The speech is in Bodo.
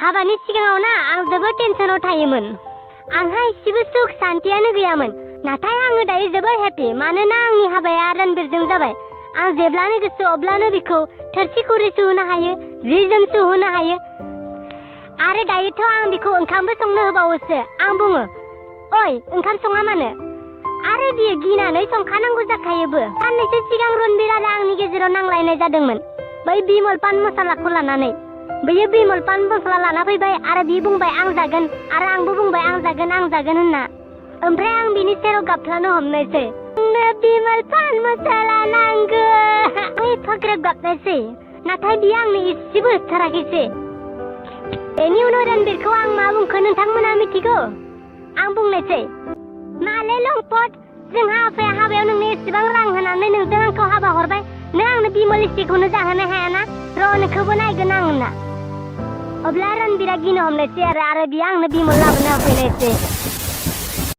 हाबानि सिगाङाव ना आं जोबोद टेनसनाव थायोमोन। आंहा एसेबो सुख शान्तियानो गैयामोन। नाथाय आङो दायो जोबोद हेपि मानोना आंनि हाबाया रणबीरजों जाबाय। आं जेब्लानो गोसो अब्लानो बिखौ थोरसि खुरै सुहोनो हायो, जि जोम सुहोनो हायो आरो दायोथ' आं बिखौ ओंखामबो संनो होबावोसो। आं बुङो, ओइ ओंखाम सङा मानो? आरो बियो गिनानै संखानांगौ जाखायोबो। साननैसो सिगां रणबीर आरो आंनि गेजेराव नांलायनाय जादोंमोन बै बिमल पान मसालाखौ लानानै। बेयो बिमल पान मसाला लाना फैबाय आरो बियो बुंबाय आं जागोन आरो आंबो बुंबाय आं जागोन होनना। ओमफ्राय आं बिनि सेराव गाबफ्लानो हमनायसै, आंनो बिमल पान मसाला नांगौ। आं एफाग्राब गाबनायसै, नाथाय बियो आंनो एसेबो होथाराखैसै। बेनि उनाव रणबीरखौ आं मा बुंखो नोंथांमोना मिथिगौ? आं बुंनायसै, मालै लंपट, जोंहा आफाया हाबायाव नोंनो एसेबां रां होनानै नोंजों आंखौ हाबा हरबाय, नों आंनो बिमल इस्टिखौनो जाहोनो हायाना? र' नोंखौबो नायगोन आं होनना। अब्ला रणबीरा गिनो हमनायसै आरो बियो आंनो बिमल लाबोना होफैनायसै।